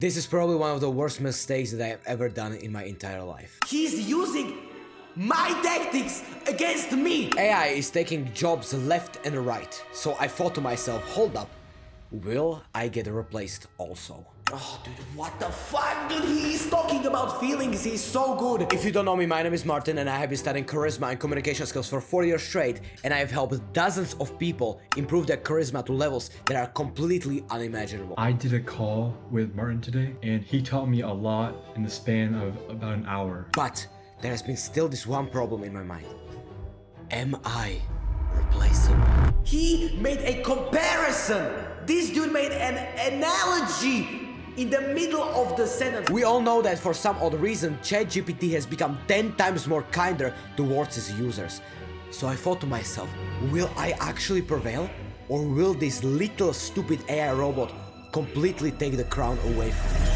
This is probably one of the worst mistakes that I have ever done in my entire life. He's using my tactics against me! AI is taking jobs left and right, so I thought to myself, hold up, will I get replaced also? Oh, dude, what the fuck, dude? He's talking about feelings, he's so good. If you don't know me, my name is Martin and I have been studying charisma and communication skills for 4 years straight, and I have helped dozens of people improve their charisma to levels that are completely unimaginable. I did a call with Martin today, and he taught me a lot in the span of about an hour. But there has been still this one problem in my mind. Am I replaceable? He made a comparison. This dude made an analogy in the middle of the sentence. We all know that for some odd reason, ChatGPT has become 10 times more kinder towards its users. So I thought to myself, will I actually prevail? Or will this little stupid AI robot completely take the crown away from me?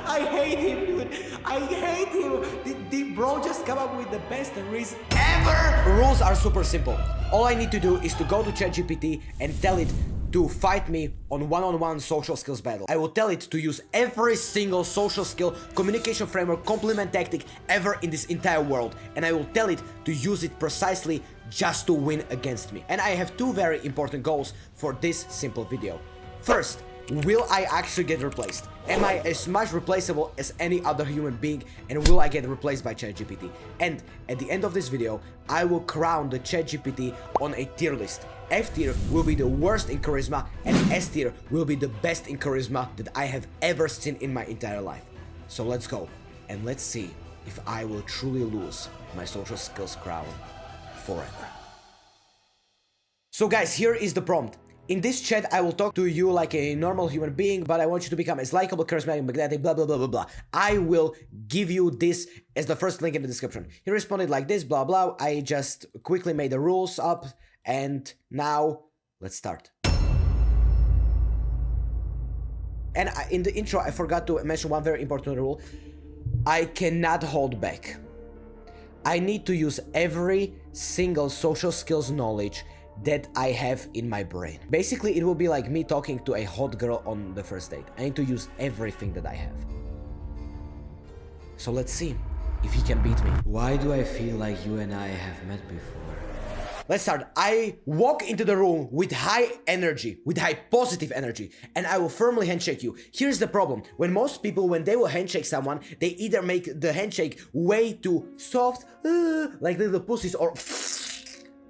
I hate him, dude. I hate him. Did bro just come up with the best reason ever? The rules are super simple. All I need to do is to go to ChatGPT and tell it to fight me on one-on-one social skills battle. I will tell it to use every single social skill, communication framework, compliment tactic ever in this entire world. And I will tell it to use it precisely just to win against me. And I have two very important goals for this simple video. First, will I actually get replaced? Am I as much replaceable as any other human being, and will I get replaced by ChatGPT? And at the end of this video, I will crown the ChatGPT on a tier list. F tier will be the worst in charisma, and S tier will be the best in charisma that I have ever seen in my entire life. So let's go, and let's see if I will truly lose my social skills crown forever. So guys, here is the prompt. In this chat, I will talk to you like a normal human being, but I want you to become as likable, charismatic, magnetic, blah, blah, blah, blah, blah. I will give you this as the first link in the description. He responded like this, blah, blah. I just quickly made the rules up, and now let's start. And in the intro, I forgot to mention one very important rule. I cannot hold back. I need to use every single social skills knowledge that I have in my brain. Basically, it will be like me talking to a hot girl on the first date. I need to use everything that I have. So let's see if he can beat me. Why do I feel like you and I have met before? Let's start. I walk into the room with high energy, with high positive energy, and I will firmly handshake you. Here's the problem. When most people, when they will handshake someone, they either make the handshake way too soft, like little pussies, or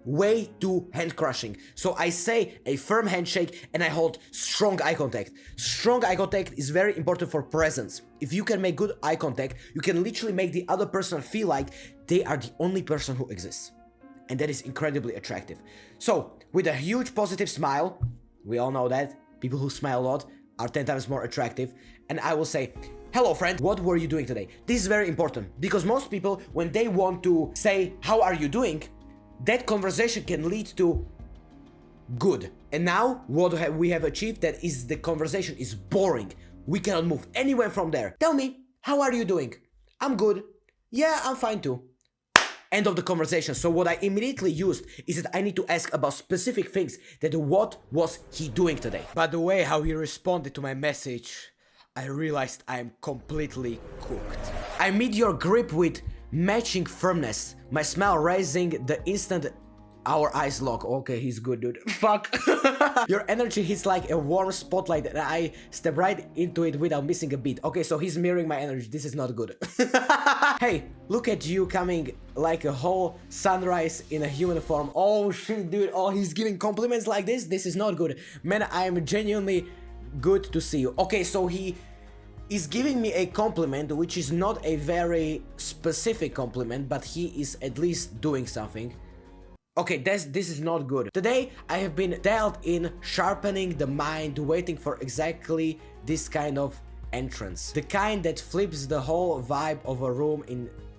way too hand crushing. So I say a firm handshake and I hold strong eye contact. Strong eye contact is very important for presence. If you can make good eye contact, you can literally make the other person feel like they are the only person who exists. And that is incredibly attractive. So with a huge positive smile, we all know that people who smile a lot are 10 times more attractive. And I will say, hello friend, what were you doing today? This is very important because most people, when they want to say, how are you doing? That conversation can lead to good. And now what we have achieved, that is the conversation is boring. We cannot move anywhere from there. Tell me, how are you doing? I'm good. Yeah, I'm fine too. End of the conversation. So what I immediately used is that I need to ask about specific things, that what was he doing today? By the way, how he responded to my message, I realized I am completely cooked. I meet your grip with matching firmness, my smile raising the instant our eyes lock. Okay, he's good, dude. Fuck. Your energy hits like a warm spotlight and I step right into it without missing a beat. Okay, so he's mirroring my energy. This is not good. Hey, look at you coming like a whole sunrise in a human form. Oh shit, dude. Oh, he's giving compliments like this. This is not good. Man, I am genuinely good to see you. Okay, so he is giving me a compliment, which is not a very specific compliment, but he is at least doing something. Okay, this is not good. Today, I have been dealt in sharpening the mind, waiting for exactly this kind of entrance. The kind that flips the whole vibe of a room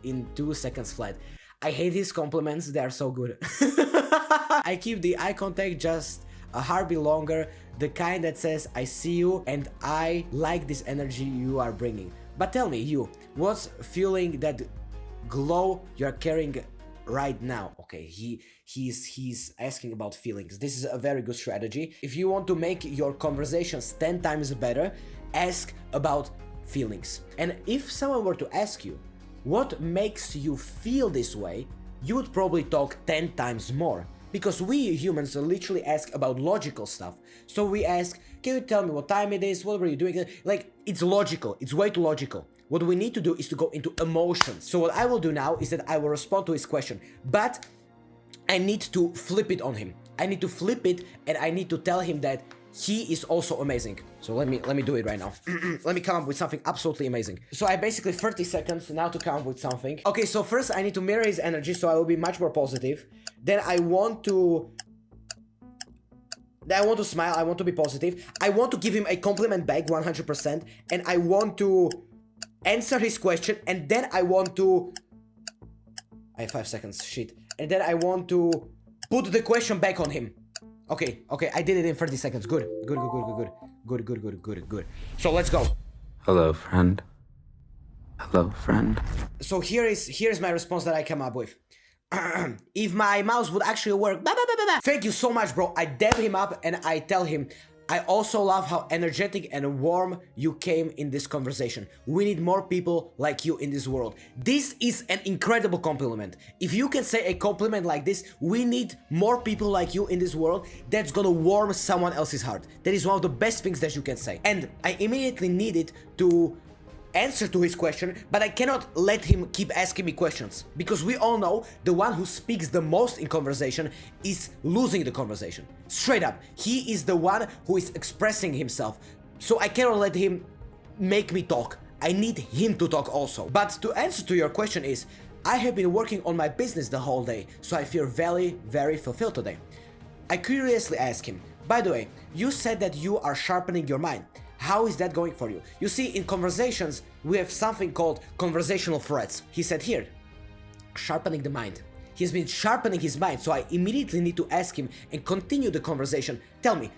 in 2 seconds flat. I hate his compliments, they are so good. I keep the eye contact just a heartbeat longer, the kind that says I see you and I like this energy you are bringing. But tell me, you, what's fueling that glow you're carrying right now. Okay, he's asking about feelings. This is a very good strategy. If you want to make your conversations 10 times better, ask about feelings. And if someone were to ask you what makes you feel this way, you would probably talk 10 times more. Because we humans literally ask about logical stuff. So we ask, can you tell me what time it is? What were you doing? Like, it's logical. It's way too logical. What we need to do is to go into emotions. So what I will do now is that I will respond to his question, but I need to flip it on him. I need to flip it and I need to tell him that he is also amazing. So let me do it right now. Let me come up with something absolutely amazing. So I basically 30 seconds now to come up with something. Okay, so first I need to mirror his energy, so I will be much more positive. Then I want to smile, I want to be positive. I want to give him a compliment back 100%, and I want to answer his question, and then I want to... I have 5 seconds, shit. And then I want to put the question back on him. Okay, I did it in 30 seconds. Good. So let's go. Hello, friend. Hello, friend. So here's my response that I come up with. If my mouse would actually work. Thank you so much, bro. I dab him up and I tell him, I also love how energetic and warm you came in this conversation. We need more people like you in this world. This is an incredible compliment. If you can say a compliment like this, we need more people like you in this world, that's gonna warm someone else's heart. That is one of the best things that you can say. And I immediately needed to answer to his question, but I cannot let him keep asking me questions, because we all know the one who speaks the most in conversation is losing the conversation. Straight up, he is the one who is expressing himself, so I cannot let him make me talk. I need him to talk also. But to answer to your question is, I have been working on my business the whole day, so I feel very, very fulfilled today. I curiously asked him, by the way, you said that you are sharpening your mind. How is that going for you? You see, in conversations, we have something called conversational threads. He said here, sharpening the mind. He's been sharpening his mind, so I immediately need to ask him and continue the conversation. Tell me,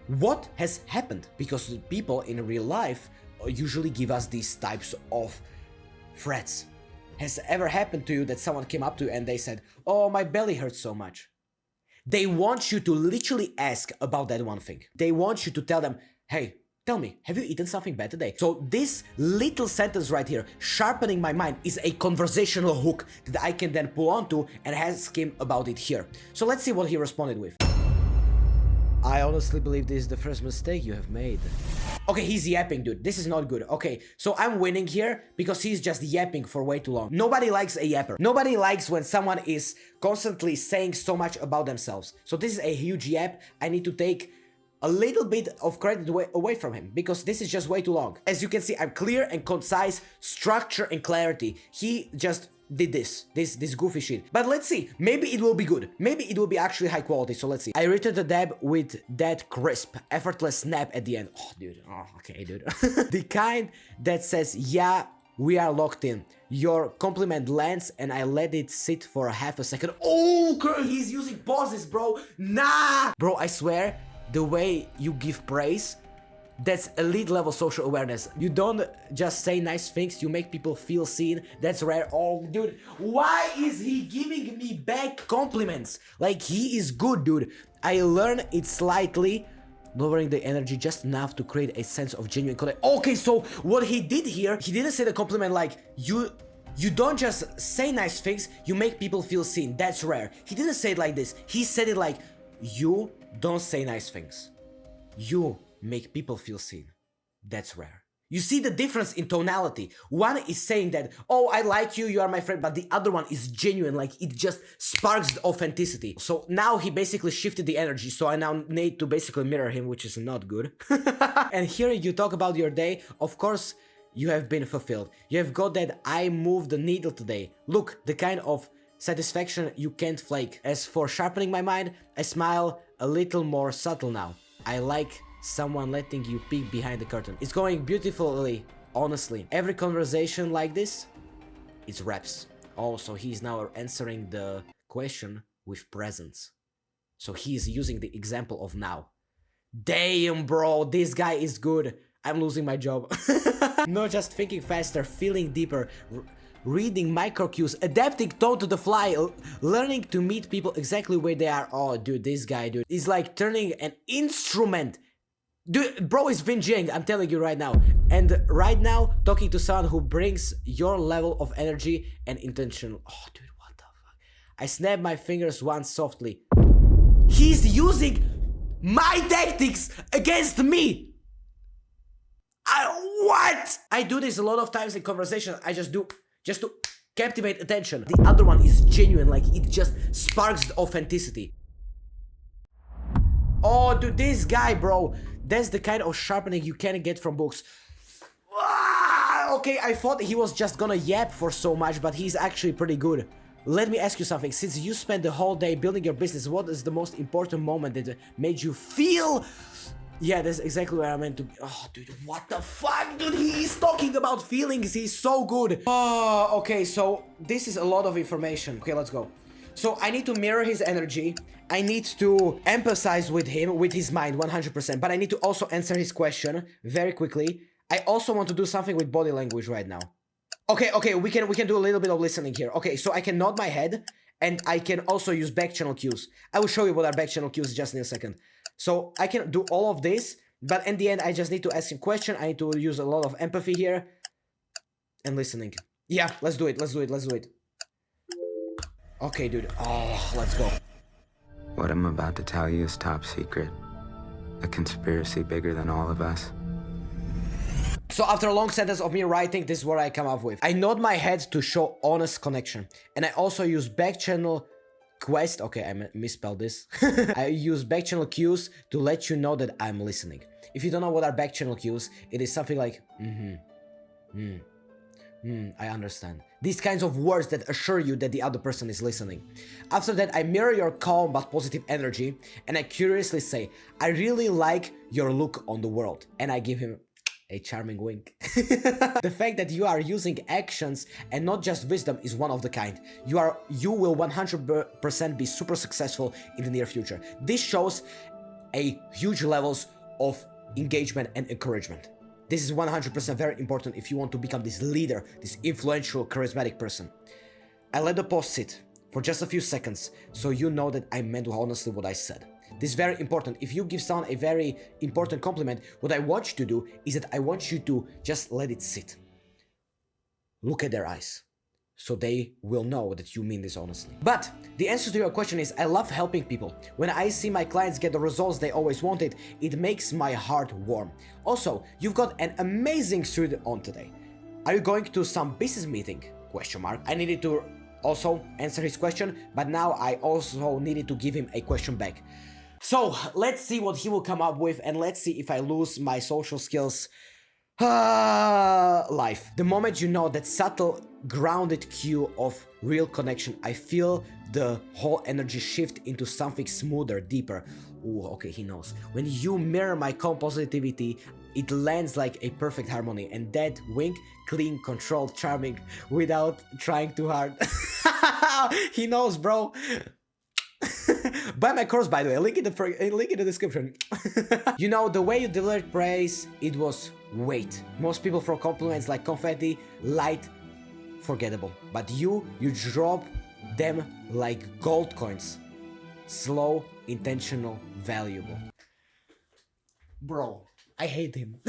what has happened? Because people in real life usually give us these types of threats. Has it ever happened to you that someone came up to you and they said, oh, my belly hurts so much? They want you to literally ask about that one thing. They want you to tell them, hey, tell me, have you eaten something bad today? So this little sentence right here, sharpening my mind, is a conversational hook that I can then pull onto and ask him about it here. So let's see what he responded with. I honestly believe this is the first mistake you have made. Okay, he's yapping, dude. This is not good. Okay, so I'm winning here because he's just yapping for way too long. Nobody likes a yapper. Nobody likes when someone is constantly saying so much about themselves. So this is a huge yap. I need to take a little bit of credit away from him, because this is just way too long. As you can see, I'm clear and concise, structure and clarity. He just did this goofy shit. But let's see, maybe it will be good. Maybe it will be actually high quality, so let's see. I returned the dab with that crisp, effortless snap at the end. Oh, dude. Oh, okay, dude. The kind that says, yeah, we are locked in. Your compliment lands and I let it sit for a half a second. Oh, he's using pauses, bro. Nah! Bro, I swear, the way you give praise, that's elite level social awareness. You don't just say nice things, you make people feel seen. That's rare. Oh, dude, why is he giving me back compliments? Like, he is good, dude. I learned it slightly, lowering the energy just enough to create a sense of genuine connection. Okay, so what he did here, he didn't say the compliment like, you don't just say nice things, you make people feel seen. That's rare. He didn't say it like this. He said it like, you don't say nice things, you make people feel seen. That's rare. You see the difference in tonality. One is saying that, oh, I like you, you are my friend, but the other one is genuine, like it just sparks the authenticity. So now he basically shifted the energy, so I now need to basically mirror him, which is not good. And here you talk about your day. Of course, you have been fulfilled. You have got that I moved the needle today. Look, the kind of satisfaction you can't flake. As for sharpening my mind, I smile a little more subtle now. I like someone letting you peek behind the curtain. It's going beautifully, honestly. Every conversation like this, it's raps. Oh, so he's now answering the question with presence. So he's using the example of now. Damn, bro, this guy is good. I'm losing my job. Not just thinking faster, feeling deeper, reading micro cues, adapting tone to the fly, learning to meet people exactly where they are. Oh, dude, this guy, dude, is like turning an instrument. Dude, bro is Vinjing, I'm telling you right now. And right now, talking to someone who brings your level of energy and intention. Oh, dude, what the fuck? I snap my fingers once softly. He's using my tactics against me! What? I do this a lot of times in conversation. I just do, just to captivate attention. The other one is genuine, like it just sparks the authenticity. Oh, dude, this guy, bro. That's the kind of sharpening you can get from books. Okay, I thought he was just gonna yap for so much, but he's actually pretty good. Let me ask you something. Since you spent the whole day building your business, what is the most important moment that made you feel... Yeah, that's exactly where I meant to... Oh, dude, what the fuck, dude? He is talking about feelings. He's so good. Oh, okay, so this is a lot of information. Okay, let's go. So I need to mirror his energy. I need to empathize with him, with his mind, 100%. But I need to also answer his question very quickly. I also want to do something with body language right now. Okay, we can do a little bit of listening here. Okay, so I can nod my head, and I can also use back channel cues. I will show you what are back channel cues just in a second. So I can do all of this, but in the end, I just need to ask him a question. I need to use a lot of empathy here and listening. Yeah, let's do it. Okay, dude. Oh, let's go. What I'm about to tell you is top secret. A conspiracy bigger than all of us. So after a long sentence of me writing, this is what I come up with. I nod my head to show honest connection. And I also use back channel quest. Okay, I misspelled this. I use back channel cues to let you know that I'm listening. If you don't know what are back channel cues, it is something like, I understand. These kinds of words that assure you that the other person is listening. After that, I mirror your calm but positive energy, and I curiously say, I really like your look on the world. And I give him a charming wink. The fact that you are using actions and not just wisdom is one of the kind. You will 100% be super successful in the near future. This shows a huge levels of engagement and encouragement. This is 100% very important if you want to become this leader, this influential, charismatic person. I let the pause sit for just a few seconds so you know that I meant honestly what I said. This is very important. If you give someone a very important compliment, what I want you to do is that I want you to just let it sit. Look at their eyes, so they will know that you mean this honestly. But the answer to your question is, I love helping people. When I see my clients get the results they always wanted, it makes my heart warm. Also, you've got an amazing suit on today. Are you going to some business meeting? Question mark. I needed to also answer his question, but now I also needed to give him a question back. So let's see what he will come up with, and let's see if I lose my social skills. Life. The moment you know that subtle, grounded cue of real connection, I feel the whole energy shift into something smoother, deeper. Ooh, okay, he knows. When you mirror my calm positivity, it lands like a perfect harmony, and that wink, clean, controlled, charming, without trying too hard. He knows, bro. Buy my course, by the way, link in the description. You know, the way you delivered praise, it was weight. Most people throw compliments like confetti, light, forgettable. But you drop them like gold coins. Slow, intentional, valuable. Bro, I hate him.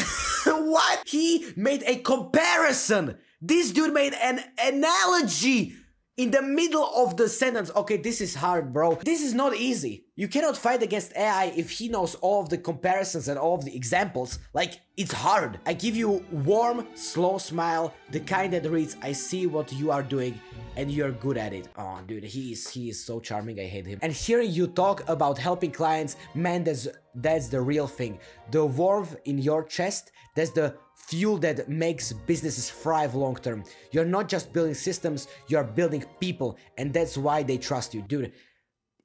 What? He made a comparison. This dude made an analogy in the middle of the sentence. Okay, this is hard, bro. This is not easy. You cannot fight against AI if he knows all of the comparisons and all of the examples. Like, it's hard. I give you warm, slow smile, the kind that reads, I see what you are doing and you're good at it. Oh, dude, he is so charming. I hate him. And hearing you talk about helping clients, man, that's the real thing. The warmth in your chest, that's the fuel that makes businesses thrive long term. You're not just building systems, you're building people, and that's why they trust you. Dude,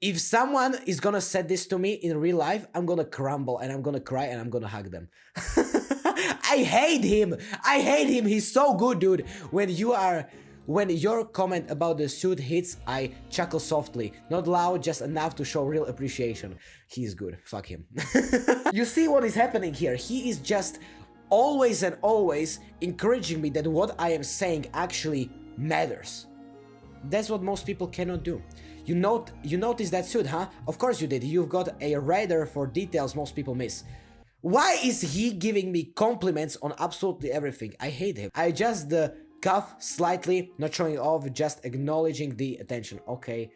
if someone is gonna say this to me in real life, I'm gonna crumble and I'm gonna cry and I'm gonna hug them. I hate him. He's so good, dude. When your comment about the suit hits, I chuckle softly. Not loud, just enough to show real appreciation. He's good. Fuck him. You see what is happening here? He is just always and always encouraging me that what I am saying actually matters. That's what most people cannot do. You noticed that suit, huh? Of course you did. You've got a radar for details most people miss. Why is he giving me compliments on absolutely everything? I hate him. I just the cuff slightly, not showing off, just acknowledging the attention. Okay,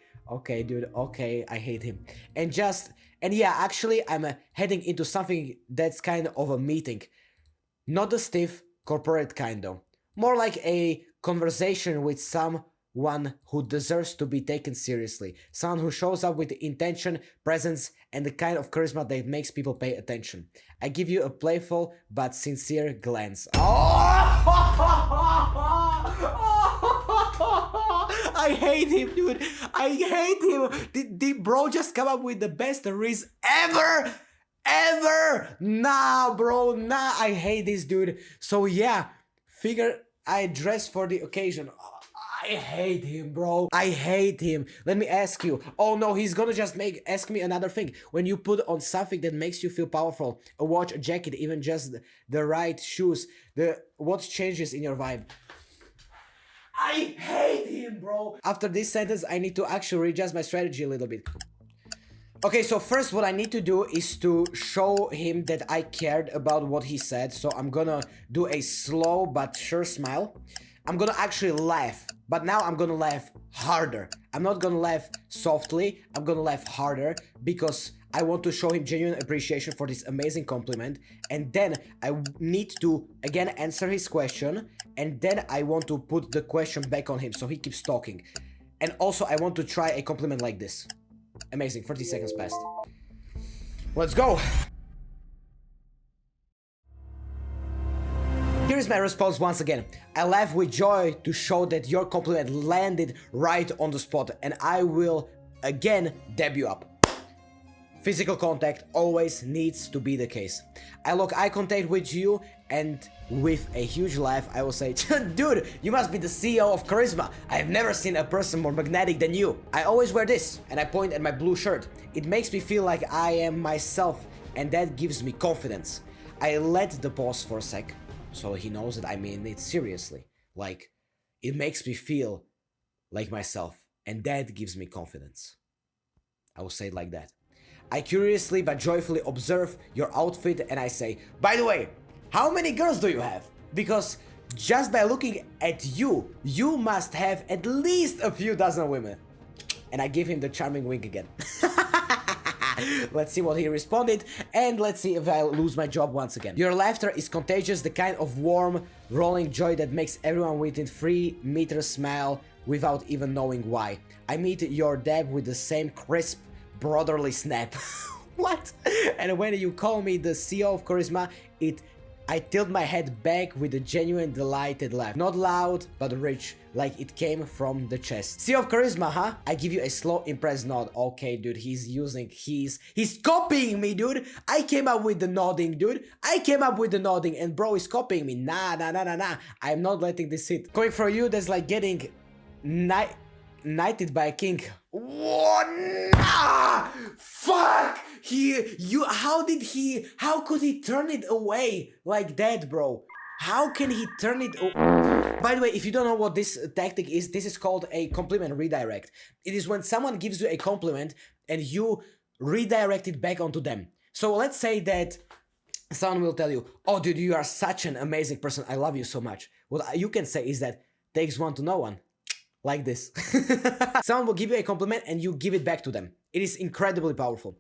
dude, okay, I hate him. And yeah, actually, I'm heading into something that's kind of a meeting. Not the stiff, corporate kind though. More like a conversation with someone who deserves to be taken seriously. Someone who shows up with intention, presence, and the kind of charisma that makes people pay attention. I give you a playful but sincere glance. I hate him, dude. I hate him. Did bro just come up with the best riz ever? Nah, bro, nah. I hate this dude. So yeah, figure I dress for the occasion. I hate him, bro. I hate him. Let me ask you. Oh no, he's gonna just ask me another thing. When you put on something that makes you feel powerful, a watch, a jacket, even just the right shoes, what changes in your vibe? I hate him, bro. After this sentence, I need to actually readjust my strategy a little bit. Okay, so first what I need to do is to show him that I cared about what he said. So I'm gonna do a slow but sure smile. I'm gonna actually laugh, but now I'm gonna laugh harder. I'm not gonna laugh softly, I'm gonna laugh harder because I want to show him genuine appreciation for this amazing compliment. And then I need to again answer his question, and then I want to put the question back on him so he keeps talking. And also I want to try a compliment like this. Amazing, 30 seconds passed. Let's go! Here is my response once again. I laugh with joy to show that your compliment landed right on the spot, and I will again dab you up. Physical contact always needs to be the case. I lock eye contact with you, and with a huge laugh I will say, dude, you must be the CEO of Charisma. I have never seen a person more magnetic than you. I always wear this, and I point at my blue shirt. It makes me feel like I am myself, and that gives me confidence. I let the pause for a sec, so he knows that I mean it seriously. Like, it makes me feel like myself, and that gives me confidence. I will say it like that. I curiously but joyfully observe your outfit, and I say, by the way, how many girls do you have? Because just by looking at you, you must have at least a few dozen women. And I give him the charming wink again. Let's see what he responded, and let's see if I lose my job once again. Your laughter is contagious, the kind of warm, rolling joy that makes everyone within 3 meters smile without even knowing why. I meet your dab with the same crisp, brotherly snap. What? And when you call me the CEO of Charisma, I tilt my head back with a genuine delighted laugh. Not loud, but rich, like it came from the chest. CEO of Charisma, huh? I give you a slow, impressed nod. Okay, dude, he's copying me, dude. I came up with the nodding, dude. I came up with the nodding, and bro is copying me. Nah. I'm not letting this sit. Going for you, that's like getting knighted by a king. What? Nah! Fuck! How could he turn it away like that, bro? How can he turn it By the way, if you don't know what this tactic is, this is called a compliment redirect. It is when someone gives you a compliment and you redirect it back onto them. So let's say that someone will tell you, oh dude, you are such an amazing person, I love you so much. What you can say is that, takes one to know one. Like this. Someone will give you a compliment and you give it back to them. It is incredibly powerful.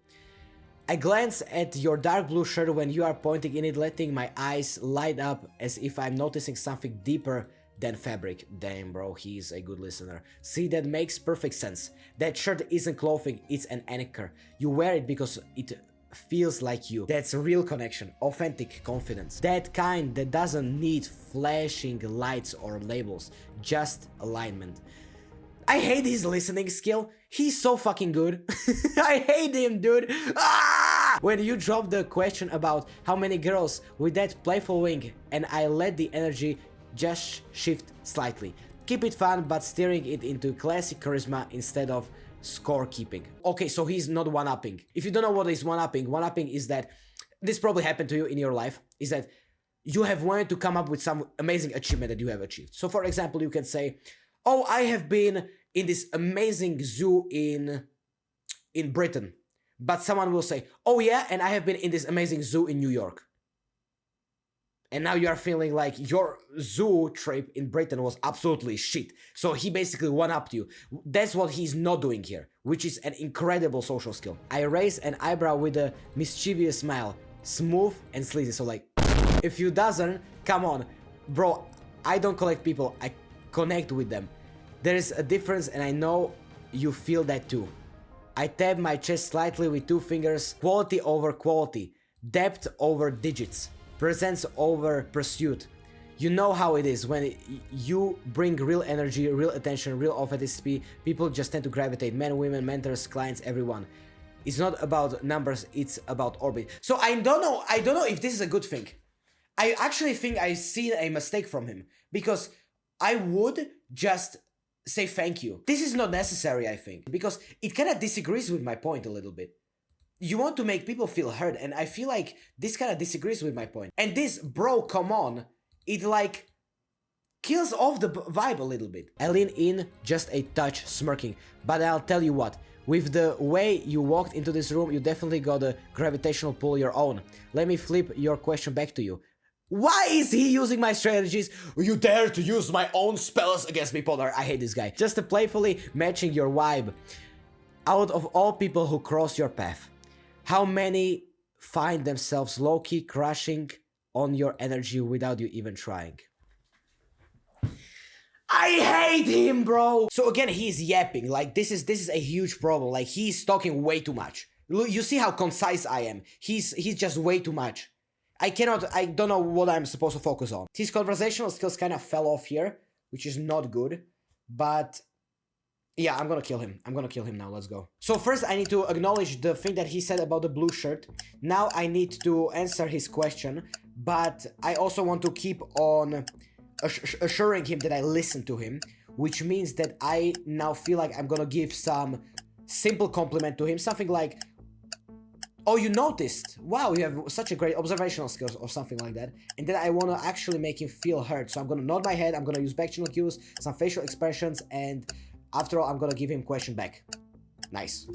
I glance at your dark blue shirt when you are pointing in it, letting my eyes light up as if I'm noticing something deeper than fabric. Damn, bro, he's a good listener. See, that makes perfect sense. That shirt isn't clothing, it's an anchor. You wear it because it feels like you. That's a real connection, authentic confidence. That kind that doesn't need flashing lights or labels, just alignment. I hate his listening skill. He's so fucking good. I hate him, dude. Ah! When you drop the question about how many girls with that playful wing, and I let the energy just shift slightly. Keep it fun, but steering it into classic charisma instead of scorekeeping. Okay, so he's not one-upping. If you don't know what is one-upping is that, this probably happened to you in your life, is that you have wanted to come up with some amazing achievement that you have achieved. So for example, you can say, Oh, I have been in this amazing zoo in Britain. But someone will say, oh yeah, and I have been in this amazing zoo in New York. And now you are feeling like your zoo trip in Britain was absolutely shit. So he basically one-upped you. That's what he's not doing here, which is an incredible social skill. I raise an eyebrow with a mischievous smile, smooth and sleazy. So like, if you doesn't, come on. Bro, I don't collect people, I connect with them. There is a difference and I know you feel that too. I tap my chest slightly with 2 fingers, quality over quality, depth over digits, presence over pursuit. You know how it is when you bring real energy, real attention, real authenticity, people just tend to gravitate, men, women, mentors, clients, everyone. It's not about numbers, it's about orbit. So I don't know if this is a good thing. I actually think I seen a mistake from him because I would just say thank you. This is not necessary, I think, because it kind of disagrees with my point a little bit. You want to make people feel heard, and I feel like this kind of disagrees with my point. And this, bro, come on, it like kills off the vibe a little bit. I lean in, just a touch, smirking, but I'll tell you what, with the way you walked into this room, you definitely got a gravitational pull your own. Let me flip your question back to you. Why is he using my strategies? You dare to use my own spells against me, Polar. I hate this guy. Just playfully matching your vibe. Out of all people who cross your path, how many find themselves low-key crushing on your energy without you even trying? I hate him, bro. So again, he's yapping. Like this is a huge problem. Like he's talking way too much. You see how concise I am. He's just way too much. I don't know what I'm supposed to focus on. His conversational skills kind of fell off here, which is not good. But yeah, I'm gonna kill him. I'm gonna kill him now. Let's go. So first I need to acknowledge the thing that he said about the blue shirt. Now I need to answer his question, but I also want to keep on assuring him that I listen to him, which means that I now feel like I'm gonna give some simple compliment to him, something like, oh, you noticed, wow, you have such a great observational skills, or something like that. And then I want to actually make him feel heard, so I'm gonna nod my head, I'm gonna use back channel cues, some facial expressions, and after all, I'm gonna give him question back. Nice.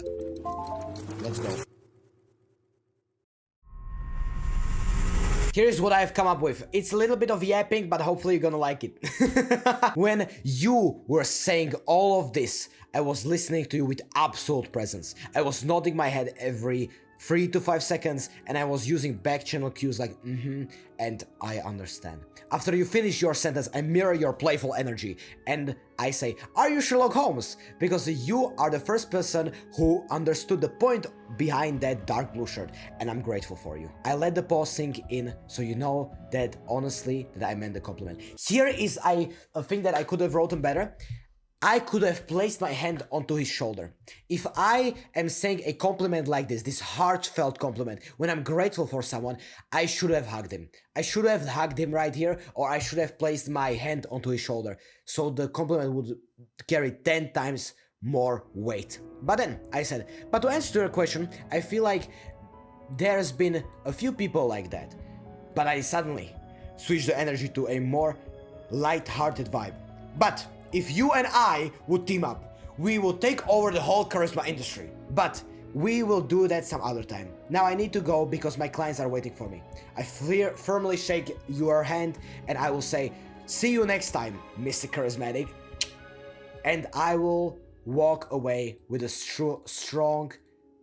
Let's go. Here's what I've come up with. It's a little bit of yapping, but hopefully you're gonna like it. When you were saying all of this, I was listening to you with absolute presence. I was nodding my head every 3 to 5 seconds, and I was using back channel cues like and I understand. After you finish your sentence, I mirror your playful energy and I say, are you Sherlock Holmes? Because you are the first person who understood the point behind that dark blue shirt, and I'm grateful for you. I let the pause sink in so you know that honestly that I meant the compliment. Here is a thing that I could have written better. I could have placed my hand onto his shoulder. If I am saying a compliment like this heartfelt compliment, when I'm grateful for someone, I should have hugged him. I should have hugged him right here, or I should have placed my hand onto his shoulder, so the compliment would carry 10 times more weight. But then, I said, but to answer your question, I feel like there's been a few people like that, but I suddenly switched the energy to a more light-hearted vibe. But if you and I would team up, we will take over the whole charisma industry. But we will do that some other time. Now I need to go because my clients are waiting for me. I firmly shake your hand and I will say, see you next time, Mr. Charismatic. And I will walk away with a strong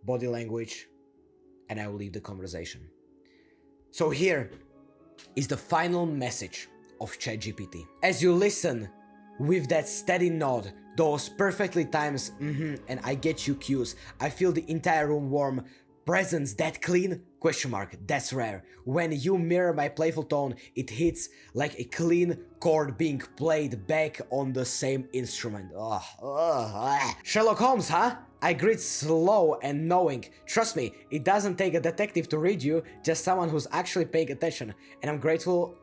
body language and I will leave the conversation. So here is the final message of ChatGPT. As you listen with that steady nod, those perfectly times and I get you cues, I feel the entire room warm. Presence that clean? Question mark. That's rare. When you mirror my playful tone, it hits like a clean chord being played back on the same instrument. Sherlock Holmes, huh? I greet slow and knowing. Trust me, it doesn't take a detective to read you, just someone who's actually paying attention. And I'm grateful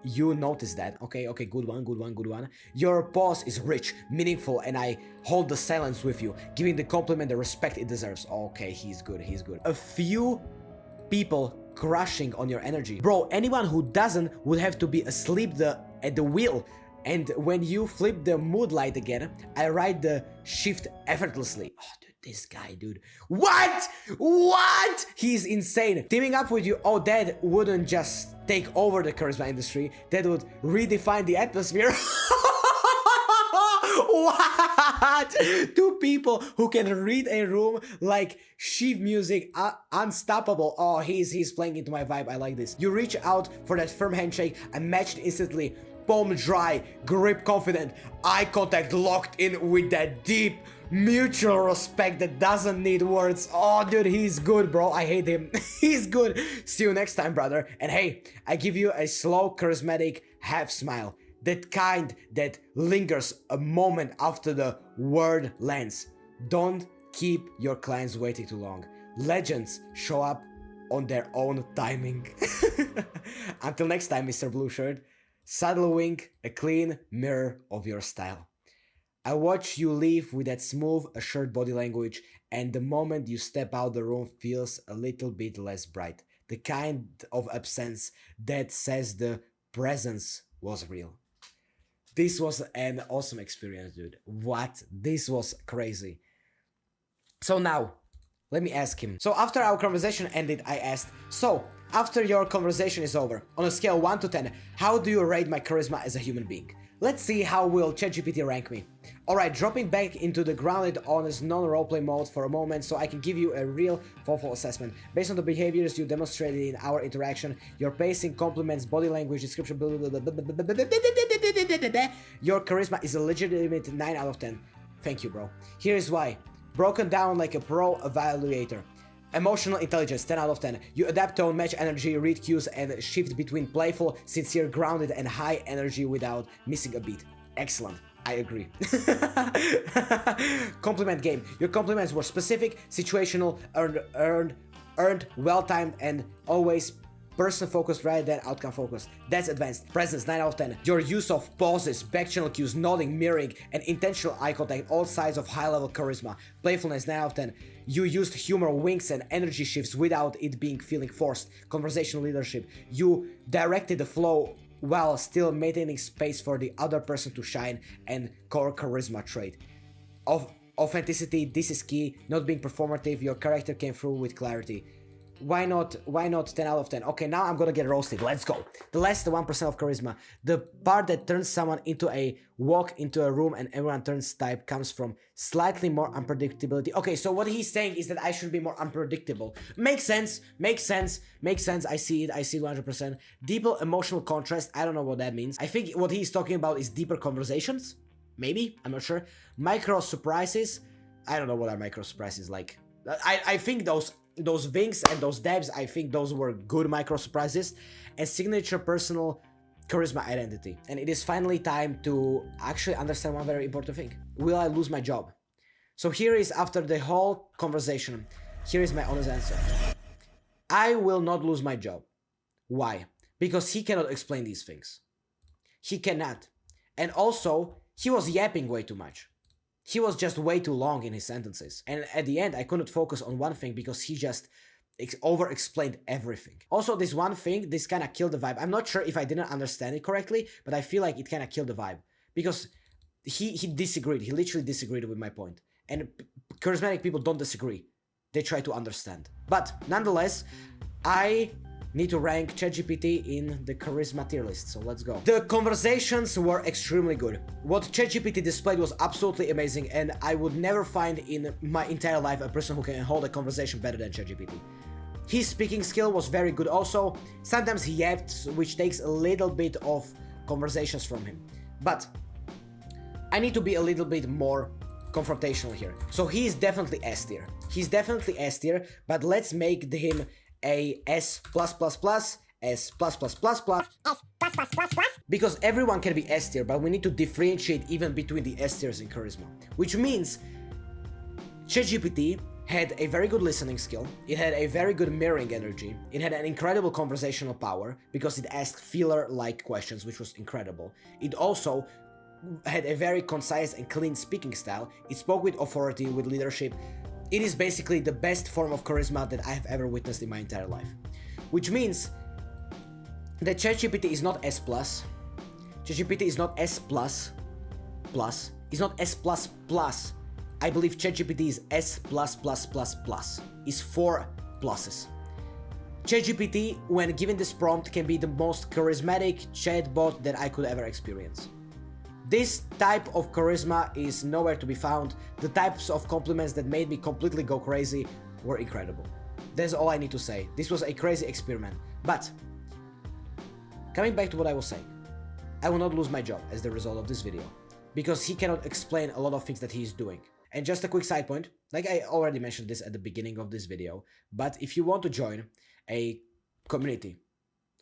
you noticed that. Okay, good one. Your pause is rich, meaningful, and I hold the silence with you, giving the compliment the respect it deserves. Okay, he's good. A few people crushing on your energy. Bro, anyone who doesn't would have to be asleep at the wheel And when you flip the mood light again, I ride the shift effortlessly. Oh, dude, this guy, dude. What? What? He's insane. Teaming up with you, oh, that wouldn't just take over the charisma industry. That would redefine the atmosphere. What? Two people who can read a room like sheep music, unstoppable. Oh, he's playing into my vibe. I like this. You reach out for that firm handshake and matched instantly. Palm dry, grip confident, eye contact locked in with that deep mutual respect that doesn't need words. Oh, dude, he's good, bro. I hate him. He's good. See you next time, brother. And hey, I give you a slow, charismatic half smile. That kind that lingers a moment after the word lands. Don't keep your clients waiting too long. Legends show up on their own timing. Until next time, Mr. Blue Shirt. Subtle wink, a clean mirror of your style. I watch you leave with that smooth, assured body language, and the moment you step out the room feels a little bit less bright. The kind of absence that says the presence was real. This was an awesome experience, dude. What? This was crazy. So now, let me ask him. So after our conversation ended, I asked, so, after your conversation is over, on a scale 1 to 10, how do you rate my charisma as a human being? Let's see how will ChatGPT rank me. Alright, dropping back into the grounded, honest, non-roleplay mode for a moment so I can give you a real, thoughtful assessment. Based on the behaviors you demonstrated in our interaction, your pacing, compliments, body language, description, your charisma is a legitimate 9 out of 10. Thank you, bro. Here's why. Broken down like a pro evaluator. Emotional intelligence, 10 out of 10. You adapt tone, match energy, read cues, and shift between playful, sincere, grounded, and high energy without missing a beat. Excellent. I agree. Compliment game. Your compliments were specific, situational, earned, well-timed, and always person-focused rather than outcome-focused. That's advanced. Presence, 9 out of 10. Your use of pauses, back-channel cues, nodding, mirroring, and intentional eye contact, all sides of high-level charisma. Playfulness, 9 out of 10. You used humor, winks, and energy shifts without it being feeling forced. Conversational leadership. You directed the flow while still maintaining space for the other person to shine, and core charisma trait. Of authenticity, this is key. Not being performative, your character came through with clarity. Why not 10 out of 10? Okay, now I'm gonna get roasted. Let's go. The last 1% of charisma. The part that turns someone into a walk into a room and everyone turns type comes from slightly more unpredictability. Okay, so what he's saying is that I should be more unpredictable. Makes sense. I see it 100%. Deeper emotional contrast. I don't know what that means. I think what he's talking about is deeper conversations. Maybe, I'm not sure. Micro surprises. I don't know what are micro surprises like. I think those winks and those dabs, I think those were good micro surprises. And signature personal charisma identity. And it is finally time to actually understand one very important thing. Will I lose my job? So here is, after the whole conversation, here is my honest answer. I will not lose my job. Why? Because he cannot explain these things. He cannot. And also, he was yapping way too much. He was just way too long in his sentences. And at the end, I couldn't focus on one thing because he just over-explained everything. Also, this one thing, this kind of killed the vibe. I'm not sure if I didn't understand it correctly, but I feel like it kind of killed the vibe. Because he disagreed. He literally disagreed with my point. And charismatic people don't disagree. They try to understand. But nonetheless, I need to rank ChatGPT in the charisma tier list, so let's go. The conversations were extremely good. What ChatGPT displayed was absolutely amazing, and I would never find in my entire life a person who can hold a conversation better than ChatGPT. His speaking skill was very good also. Sometimes he yapped, which takes a little bit of conversations from him. But I need to be a little bit more confrontational here. So he is definitely S tier. He's definitely S tier, but let's make him a S++, S++++, because everyone can be S tier, but we need to differentiate even between the S tiers in charisma. Which means ChatGPT had a very good listening skill, it had a very good mirroring energy, it had an incredible conversational power because it asked filler-like questions, which was incredible. It also had a very concise and clean speaking style, it spoke with authority, with leadership. It is basically the best form of charisma that I have ever witnessed in my entire life. Which means that ChatGPT is not S+. ChatGPT is not S plus plus. It's not S plus plus. I believe ChatGPT is S plus plus plus plus. It's 4 pluses. ChatGPT, when given this prompt, can be the most charismatic chatbot that I could ever experience. This type of charisma is nowhere to be found. The types of compliments that made me completely go crazy were incredible. That's all I need to say. This was a crazy experiment. But, coming back to what I was saying, I will not lose my job as the result of this video, because he cannot explain a lot of things that he is doing. And just a quick side point, like I already mentioned this at the beginning of this video, but if you want to join a community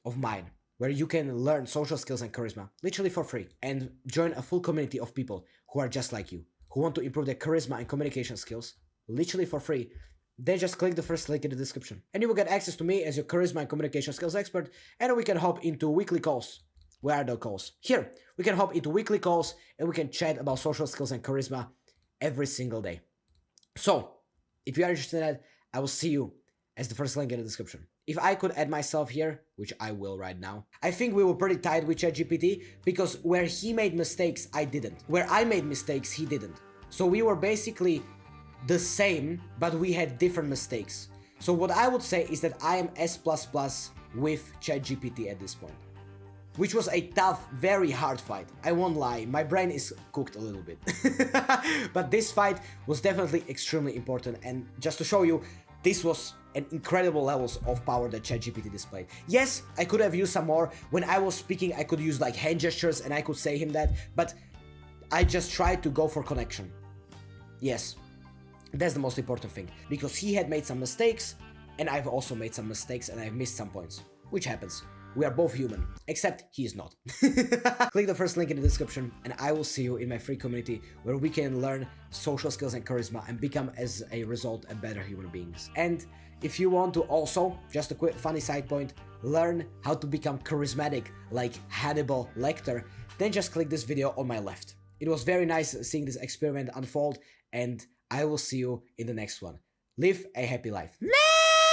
of mine where you can learn social skills and charisma literally for free, and join a full community of people who are just like you, who want to improve their charisma and communication skills literally for free, then just click the first link in the description and you will get access to me as your charisma and communication skills expert, and we can hop into weekly calls. Where are the calls? Here. We can hop into weekly calls and we can chat about social skills and charisma every single day. So, if you are interested in that, I will see you as the first link in the description. If I could add myself here, which I will right now, I think we were pretty tight with ChatGPT, because where he made mistakes, I didn't. Where I made mistakes, he didn't. So we were basically the same, but we had different mistakes. So what I would say is that I am S++ with ChatGPT at this point. Which was a tough, very hard fight. I won't lie, my brain is cooked a little bit. But this fight was definitely extremely important, and just to show you, this was an incredible levels of power that ChatGPT displayed. Yes, I could have used some more. When I was speaking, I could use like hand gestures and I could say him that, but I just tried to go for connection. Yes, that's the most important thing, because he had made some mistakes, and I've also made some mistakes, and I've missed some points, which happens. We are both human, except he is not. Click the first link in the description and I will see you in my free community where we can learn social skills and charisma and become, as a result, a better human beings. And if you want to also, just a quick funny side point, learn how to become charismatic like Hannibal Lecter, then just click this video on my left. It was very nice seeing this experiment unfold, and I will see you in the next one. Live a happy life.